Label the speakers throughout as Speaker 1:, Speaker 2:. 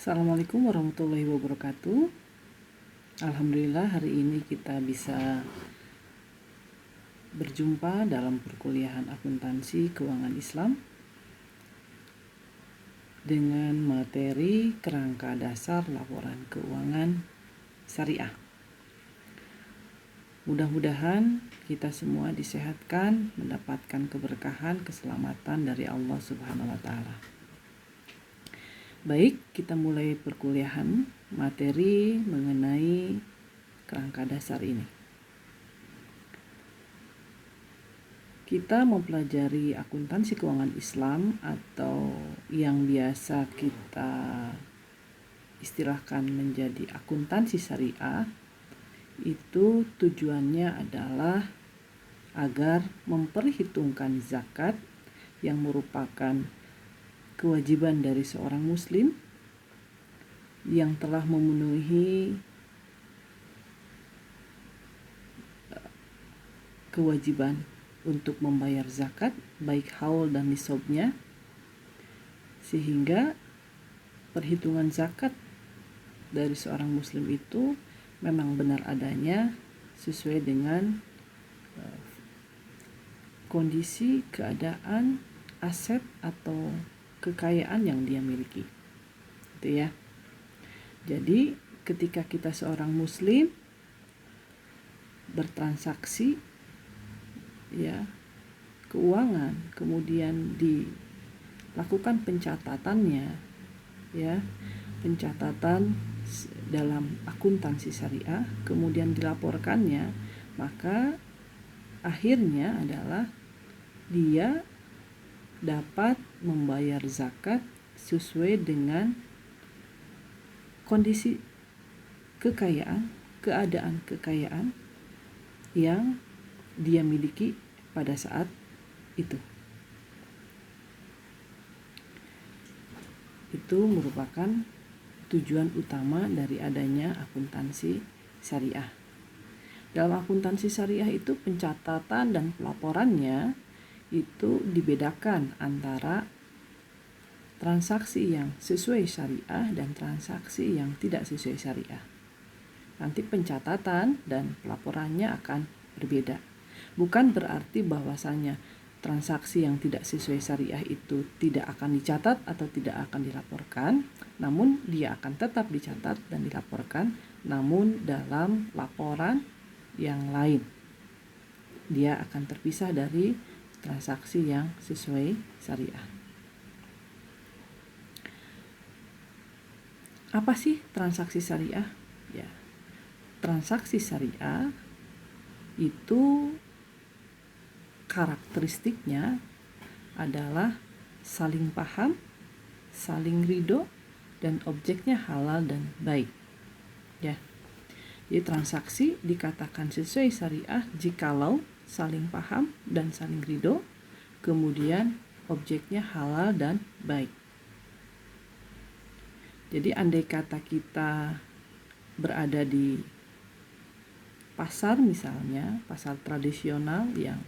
Speaker 1: Assalamualaikum warahmatullahi wabarakatuh. Alhamdulillah hari ini kita bisa berjumpa dalam perkuliahan akuntansi keuangan Islam dengan materi kerangka dasar laporan keuangan syariah. Mudah-mudahan kita semua disehatkan, mendapatkan keberkahan, keselamatan dari Allah Subhanahu wa taala. Baik, kita mulai perkuliahan materi mengenai kerangka dasar ini. Kita mempelajari akuntansi keuangan Islam atau yang biasa kita istilahkan menjadi akuntansi syariah. Itu tujuannya adalah agar memperhitungkan zakat yang merupakan kewajiban dari seorang muslim yang telah memenuhi kewajiban untuk membayar zakat baik haul dan nisabnya, sehingga perhitungan zakat dari seorang muslim itu memang benar adanya sesuai dengan kondisi, keadaan, aset atau kekayaan yang dia miliki. Itu ya. Jadi ketika kita seorang muslim bertransaksi ya keuangan, kemudian dilakukan pencatatannya ya, pencatatan dalam akuntansi syariah, kemudian dilaporkannya, maka akhirnya adalah dia dapat membayar zakat sesuai dengan kondisi kekayaan, keadaan kekayaan yang dia miliki pada saat itu. Itu merupakan tujuan utama dari adanya akuntansi syariah. Dalam akuntansi syariah itu pencatatan dan pelaporannya itu dibedakan antara transaksi yang sesuai syariah dan transaksi yang tidak sesuai syariah. Nanti pencatatan dan pelaporannya akan berbeda. Bukan berarti bahwasanya transaksi yang tidak sesuai syariah itu tidak akan dicatat atau tidak akan dilaporkan, namun dia akan tetap dicatat dan dilaporkan, namun dalam laporan yang lain. Dia akan terpisah dari transaksi yang sesuai syariah. Apa sih transaksi syariah? Ya, transaksi syariah itu karakteristiknya adalah saling paham, saling ridho, dan objeknya halal dan baik. Ya, jadi transaksi dikatakan sesuai syariah jikalau saling paham dan saling ridho, kemudian objeknya halal dan baik. Jadi andai kata kita berada di pasar misalnya, pasar tradisional yang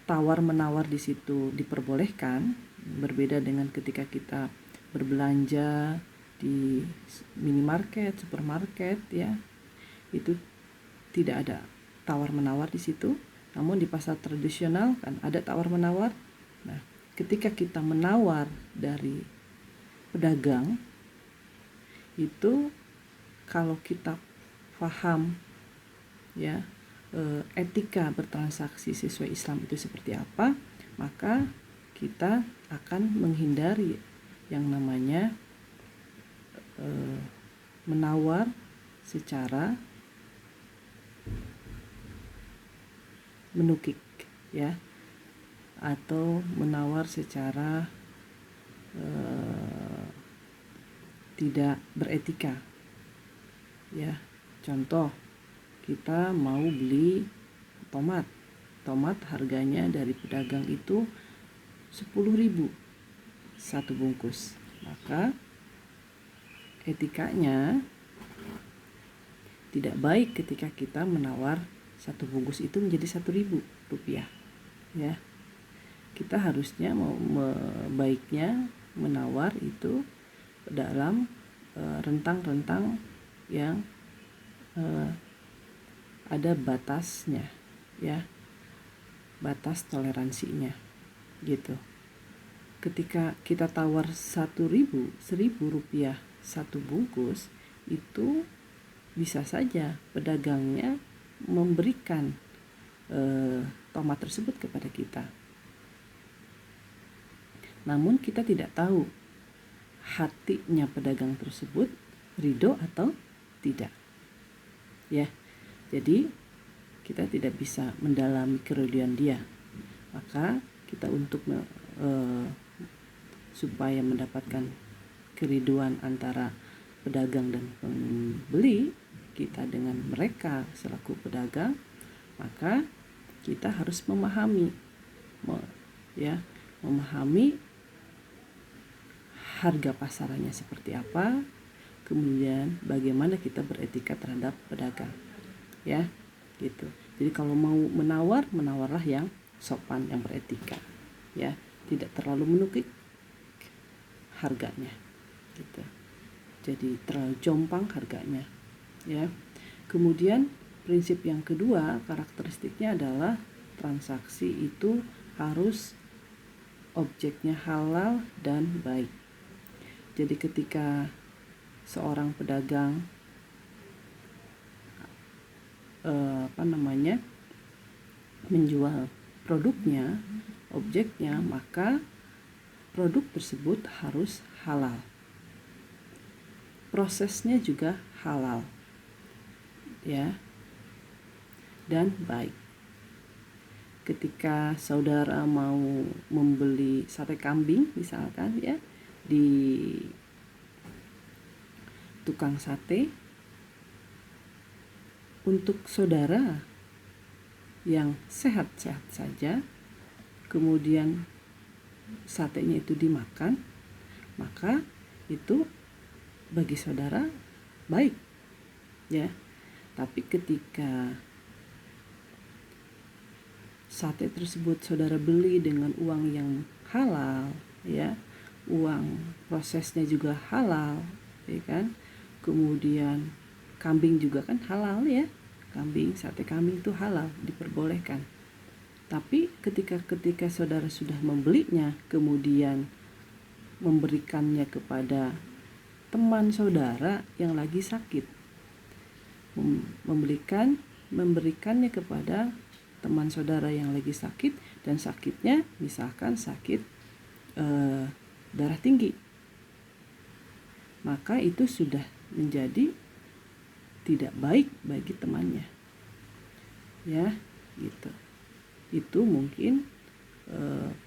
Speaker 1: tawar-menawar di situ diperbolehkan, berbeda dengan ketika kita berbelanja di minimarket, supermarket ya. Itu tidak ada tawar-menawar di situ, namun di pasar tradisional kan ada tawar-menawar. Nah, ketika kita menawar dari pedagang itu, kalau kita paham ya etika bertransaksi sesuai Islam itu seperti apa, maka kita akan menghindari yang namanya menawar secara menukik ya, atau menawar secara tidak beretika ya. Contoh, kita mau beli tomat harganya dari pedagang itu 10.000 satu bungkus, maka etikanya tidak baik ketika kita menawar satu bungkus itu menjadi 1.000 rupiah ya. Kita harusnya baiknya menawar itu dalam rentang-rentang yang ada batasnya, ya, batas toleransinya gitu. Ketika kita tawar 1.000 rupiah satu bungkus, itu bisa saja pedagangnya memberikan tomat tersebut kepada kita. Namun kita tidak tahu hatinya pedagang tersebut ridho atau tidak, ya. Jadi kita tidak bisa mendalami keridhaan dia. Maka kita untuk supaya mendapatkan keriduan antara pedagang dan pembeli kita dengan mereka selaku pedagang, maka kita harus memahami harga pasarannya seperti apa, kemudian bagaimana kita beretika terhadap pedagang, ya, gitu. Jadi kalau mau menawarlah yang sopan, yang beretika, ya, tidak terlalu menukik harganya gitu. Jadi terlalu jompang harganya, ya. Kemudian prinsip yang kedua, karakteristiknya adalah transaksi itu harus objeknya halal dan baik. Jadi ketika seorang pedagang menjual produknya, objeknya, maka produk tersebut harus halal. Prosesnya juga halal, ya, dan baik. Ketika saudara mau membeli sate kambing misalkan, ya, di tukang sate, untuk saudara yang sehat-sehat saja, kemudian satenya itu dimakan, maka itu bagi saudara baik, ya. Tapi ketika sate tersebut saudara beli dengan uang yang halal, ya, uang prosesnya juga halal, ya kan, kemudian kambing juga kan halal, ya, sate kambing itu halal, diperbolehkan. Tapi ketika saudara sudah membelinya, kemudian memberikannya kepada teman saudara yang lagi sakit, memberikannya kepada teman saudara yang lagi sakit, dan sakitnya misalkan sakit darah tinggi, maka itu sudah menjadi tidak baik bagi temannya, ya, gitu. Itu mungkin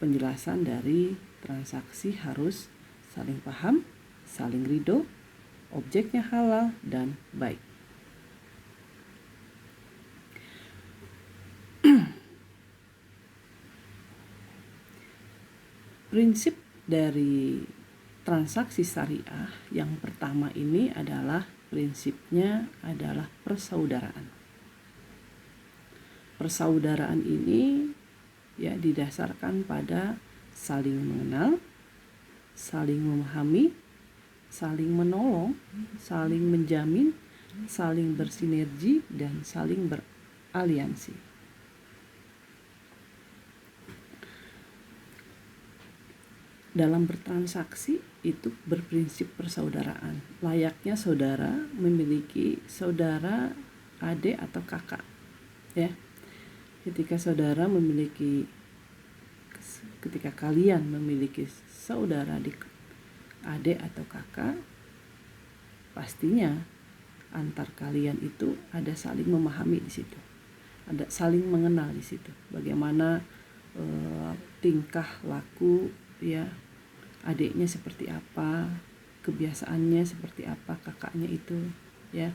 Speaker 1: penjelasan dari transaksi harus saling paham, saling ridho, objeknya halal dan baik. Prinsip dari transaksi syariah yang pertama ini adalah prinsipnya adalah persaudaraan. Persaudaraan ini, ya, didasarkan pada saling mengenal, saling memahami, saling menolong, saling menjamin, saling bersinergi, dan saling beraliansi. Dalam bertransaksi itu berprinsip persaudaraan. Layaknya saudara memiliki saudara, adik atau kakak, ya. Ketika kalian memiliki saudara, adik atau kakak, pastinya antar kalian itu ada saling memahami di situ, ada saling mengenal di situ. Bagaimana tingkah laku, ya, adiknya seperti apa, kebiasaannya seperti apa, kakaknya itu, ya.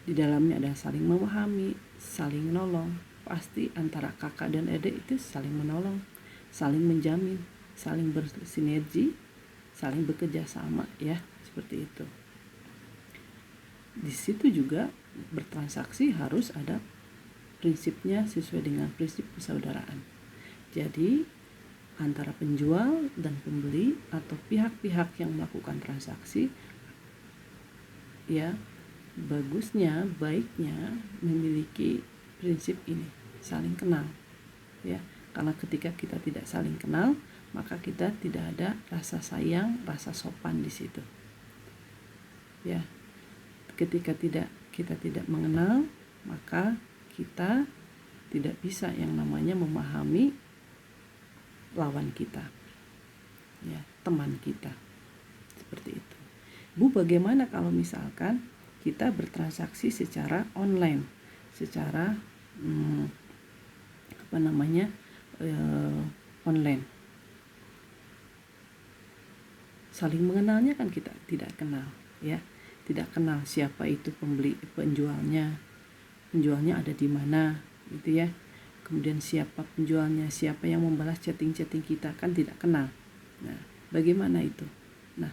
Speaker 1: Di dalamnya ada saling memahami, saling menolong. Pasti antara kakak dan adik itu saling menolong, saling menjamin, saling bersinergi, saling bekerja sama, ya, seperti itu. Di situ juga bertransaksi harus ada prinsipnya sesuai dengan prinsip persaudaraan. Jadi antara penjual dan pembeli atau pihak-pihak yang melakukan transaksi, ya, baiknya memiliki prinsip ini, saling kenal, ya. Karena ketika kita tidak saling kenal, maka kita tidak ada rasa sayang, rasa sopan di situ. Ya. Ketika kita tidak mengenal, maka kita tidak bisa yang namanya memahami lawan kita, ya, teman kita, seperti itu. Bu, bagaimana kalau misalkan kita bertransaksi secara online, secara online, saling mengenalnya kan kita tidak kenal, ya, tidak kenal siapa itu penjualnya ada di mana, gitu ya. Kemudian siapa penjualnya, siapa yang membalas chatting kita, kan tidak kenal. Nah, bagaimana itu? Nah,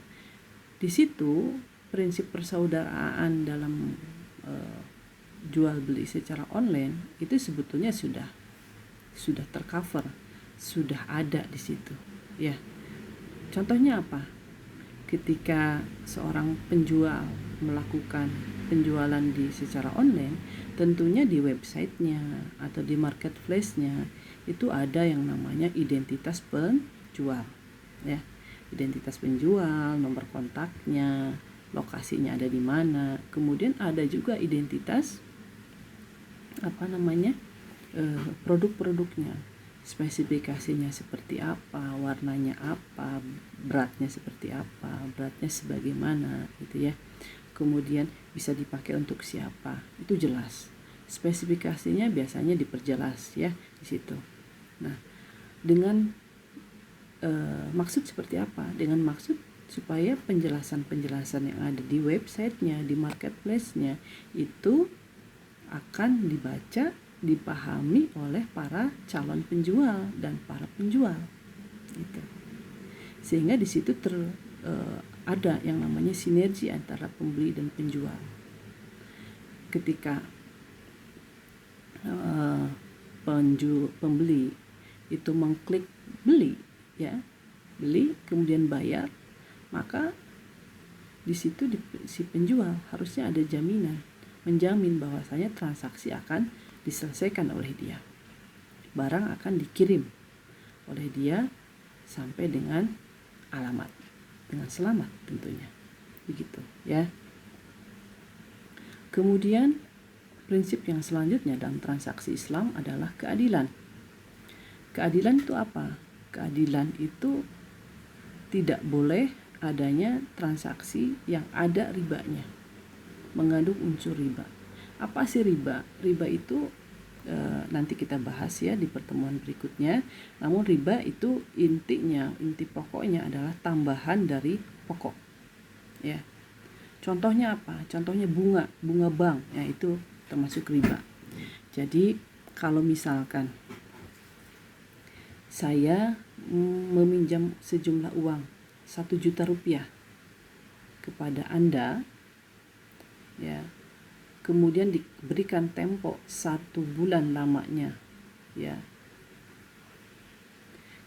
Speaker 1: di situ prinsip persaudaraan dalam jual beli secara online itu sebetulnya sudah tercover, sudah ada di situ, ya. Contohnya apa? Ketika seorang penjual melakukan penjualan secara online, tentunya di websitenya atau di marketplace-nya itu ada yang namanya identitas penjual, ya. Identitas penjual, nomor kontaknya, lokasinya ada di mana. Kemudian ada juga identitas produk-produknya, spesifikasinya seperti apa, warnanya apa, beratnya seperti apa, beratnya sebagaimana, gitu ya. Kemudian bisa dipakai untuk siapa, itu jelas. Spesifikasinya biasanya diperjelas, ya, di situ. Nah, dengan maksud seperti apa? Dengan maksud supaya penjelasan-penjelasan yang ada di websitenya, di marketplace-nya itu akan dibaca, dipahami oleh para calon penjual dan para penjual, gitu. Sehingga di situ ada yang namanya sinergi antara pembeli dan penjual. Ketika pembeli itu mengklik beli, ya, beli kemudian bayar, maka di situ si penjual harusnya ada jaminan, menjamin bahwasanya transaksi akan diselesaikan oleh dia, barang akan dikirim oleh dia sampai dengan alamat dengan selamat tentunya, begitu, ya. Kemudian prinsip yang selanjutnya dalam transaksi Islam adalah keadilan. Keadilan itu apa? Keadilan itu tidak boleh adanya transaksi yang ada ribanya, mengandung unsur riba. Apa sih riba? Riba itu nanti kita bahas ya di pertemuan berikutnya. Namun riba itu inti pokoknya adalah tambahan dari pokok, ya. Contohnya apa? Contohnya bunga bank, ya, itu termasuk riba. Jadi kalau misalkan saya meminjam sejumlah uang 1 juta rupiah kepada Anda, ya, kemudian diberikan tempo 1 bulan lamanya, ya.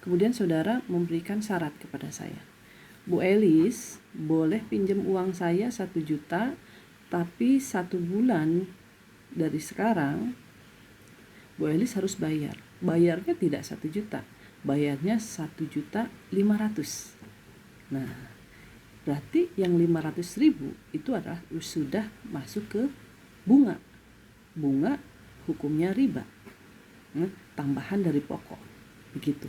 Speaker 1: Kemudian saudara memberikan syarat kepada saya, Bu Elis, boleh pinjam uang saya 1 juta, tapi 1 bulan dari sekarang Bu Elis harus bayar. Bayarnya tidak 1 juta, bayarnya 1.500.000. Nah, berarti yang 500.000 itu adalah sudah masuk ke bunga. Bunga hukumnya riba, tambahan dari pokok, begitu,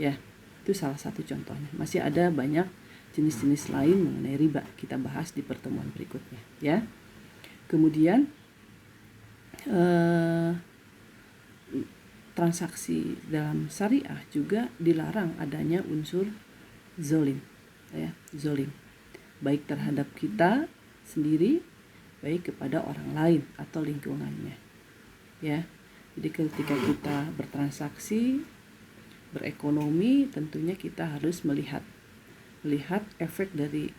Speaker 1: ya. Itu salah satu contohnya. Masih ada banyak jenis-jenis lain mengenai riba, kita bahas di pertemuan berikutnya, ya. Kemudian transaksi dalam syariah juga dilarang adanya unsur zolim, ya, zolim, baik terhadap kita sendiri, baik kepada orang lain atau lingkungannya, ya. Jadi ketika kita bertransaksi, berekonomi, tentunya kita harus melihat efek dari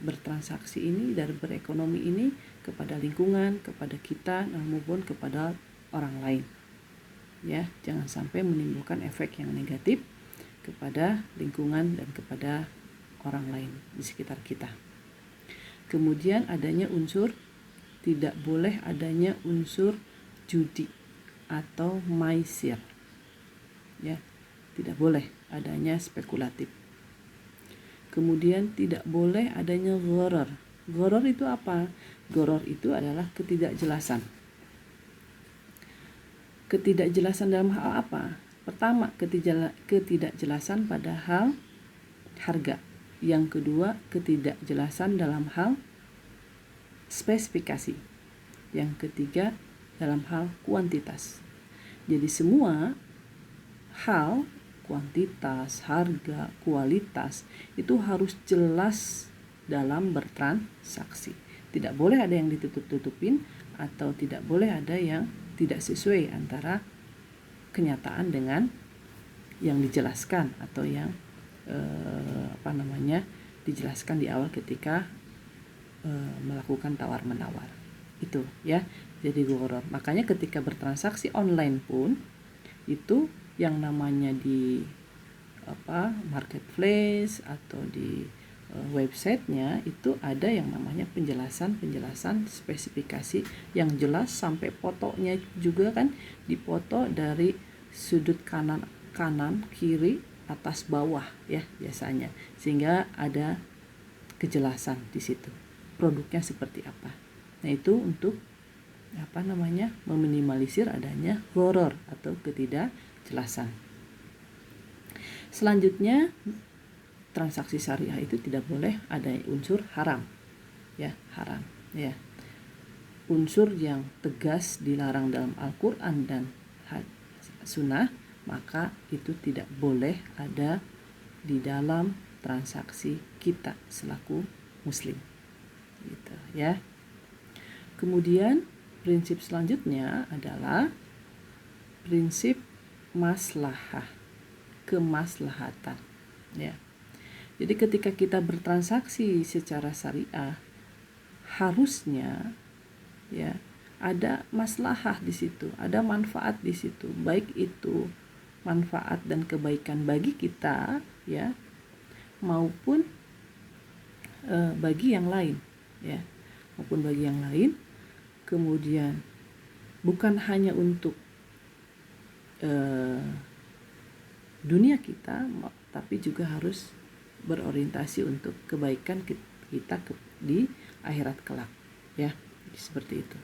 Speaker 1: bertransaksi ini, dari berekonomi ini kepada lingkungan, kepada kita, maupun kepada orang lain, ya. Jangan sampai menimbulkan efek yang negatif kepada lingkungan dan kepada orang lain di sekitar kita. Kemudian tidak boleh adanya unsur judi atau maisir. Ya, tidak boleh adanya spekulatif. Kemudian tidak boleh adanya gharar. Gharar itu apa? Gharar itu adalah ketidakjelasan. Ketidakjelasan dalam hal apa? Pertama, ketidakjelasan pada hal harga. Yang kedua, ketidakjelasan dalam hal spesifikasi. Yang ketiga, dalam hal kuantitas. Jadi semua hal, kuantitas, harga, kualitas itu harus jelas dalam bertransaksi. Tidak boleh ada yang ditutup-tutupin atau tidak boleh ada yang tidak sesuai antara kenyataan dengan yang dijelaskan atau yang dijelaskan di awal ketika melakukan tawar-menawar. Itu ya. Jadi gharar. Makanya ketika bertransaksi online pun itu yang namanya di marketplace atau di websitenya itu ada yang namanya penjelasan spesifikasi yang jelas, sampai fotonya juga kan dipoto dari sudut kanan kiri atas bawah ya biasanya, sehingga ada kejelasan di situ produknya seperti apa. Nah itu untuk meminimalisir adanya gharar atau ketidakjelasan. Selanjutnya, transaksi syariah itu tidak boleh ada unsur haram. Ya, haram, ya. Unsur yang tegas dilarang dalam Al-Qur'an dan Sunnah, maka itu tidak boleh ada di dalam transaksi kita selaku muslim. Gitu, ya. Kemudian prinsip selanjutnya adalah prinsip maslahah, kemaslahatan, ya. Jadi ketika kita bertransaksi secara syariah, harusnya ya ada maslahah di situ, ada manfaat di situ, baik itu manfaat dan kebaikan bagi kita ya, maupun bagi yang lain ya, maupun bagi yang lain. Kemudian bukan hanya untuk dunia kita, tapi juga harus berorientasi untuk kebaikan kita di akhirat kelak ya. Seperti itu.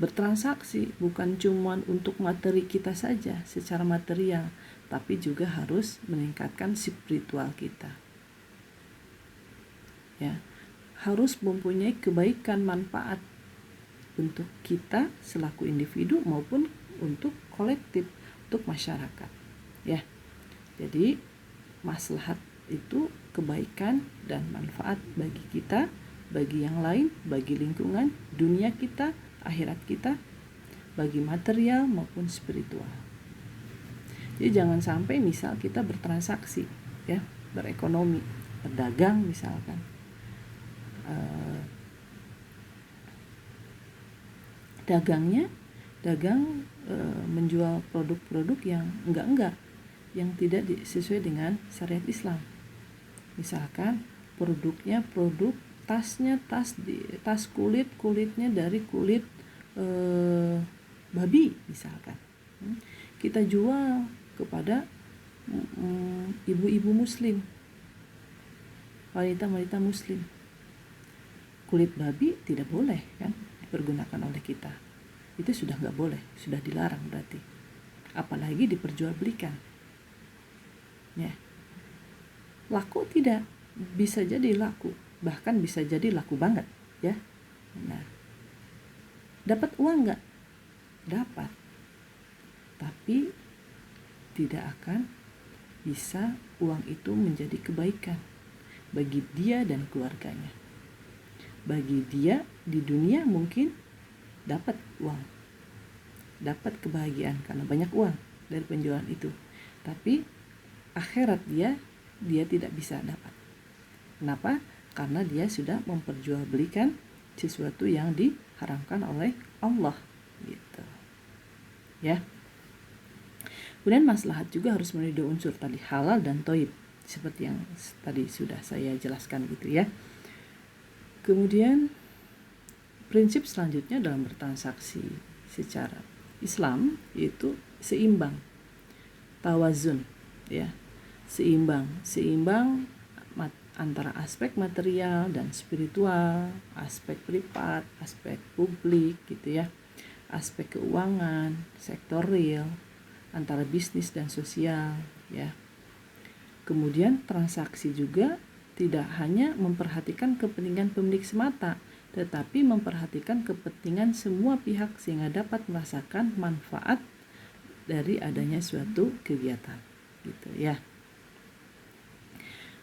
Speaker 1: Bertransaksi bukan cuma untuk materi kita saja secara material, tapi juga harus meningkatkan spiritual kita ya, harus mempunyai kebaikan manfaat untuk kita selaku individu maupun untuk kolektif, untuk masyarakat ya. Jadi maslahat itu kebaikan dan manfaat bagi kita, bagi yang lain, bagi lingkungan, dunia kita, akhirat kita, bagi material maupun spiritual. Jadi jangan sampai misal kita bertransaksi ya, berekonomi, berdagang misalkan, dagang menjual produk-produk yang enggak, yang tidak sesuai dengan syariat Islam. Misalkan produknya produk tasnya tas kulitnya dari kulit babi misalkan, kita jual kepada ibu-ibu muslim, wanita muslim, kulit babi tidak boleh kan dipergunakan oleh kita. Itu sudah nggak boleh, sudah dilarang berarti, apalagi diperjualbelikan ya. Laku tidak, bisa jadi laku, bahkan bisa jadi laku banget ya. Nah, dapat uang nggak? Dapat, tapi tidak akan bisa uang itu menjadi kebaikan bagi dia dan keluarganya. Bagi dia di dunia mungkin dapat uang, dapat kebahagiaan karena banyak uang dari penjualan itu, tapi akhirat dia tidak bisa dapat. Kenapa? Karena dia sudah memperjualbelikan sesuatu yang diharamkan oleh Allah gitu ya. Kemudian maslahat juga harus memenuhi dua unsur tadi, halal dan thayyib, seperti yang tadi sudah saya jelaskan gitu ya. Kemudian prinsip selanjutnya dalam bertransaksi secara Islam yaitu seimbang, tawazun ya. Seimbang antara aspek material dan spiritual, aspek privat, aspek publik gitu ya. Aspek keuangan, sektor real, antara bisnis dan sosial ya. Kemudian transaksi juga tidak hanya memperhatikan kepentingan pemilik semata, tetapi memperhatikan kepentingan semua pihak sehingga dapat merasakan manfaat dari adanya suatu kegiatan gitu ya.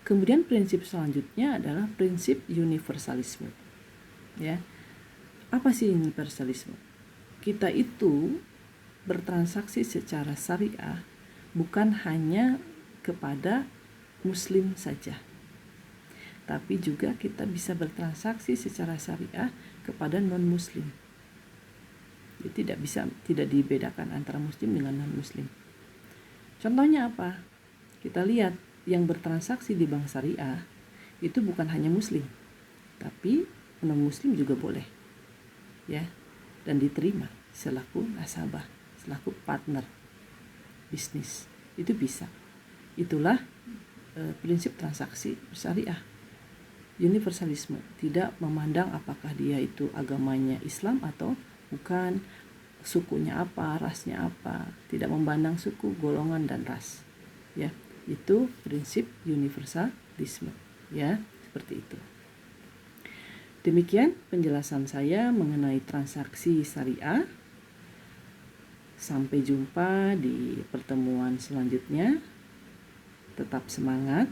Speaker 1: Kemudian prinsip selanjutnya adalah prinsip universalisme ya. Apa sih universalisme? Kita itu bertransaksi secara syariah bukan hanya kepada muslim saja, tapi juga kita bisa bertransaksi secara syariah kepada non-muslim. Jadi tidak dibedakan antara muslim dengan non-muslim. Contohnya apa? Kita lihat yang bertransaksi di bank syariah itu bukan hanya muslim, tapi non-muslim juga boleh. Ya, dan diterima selaku nasabah, selaku partner bisnis. Itu bisa. Itulah prinsip transaksi syariah. Universalisme, tidak memandang apakah dia itu agamanya Islam atau bukan, sukunya apa, rasnya apa, tidak memandang suku, golongan dan ras. Ya, itu prinsip universalisme. Ya, seperti itu. Demikian penjelasan saya mengenai transaksi syariah. Sampai jumpa di pertemuan selanjutnya. Tetap semangat,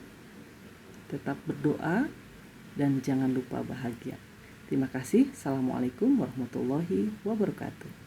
Speaker 1: tetap berdoa, dan jangan lupa bahagia. Terima kasih. Assalamualaikum warahmatullahi wabarakatuh.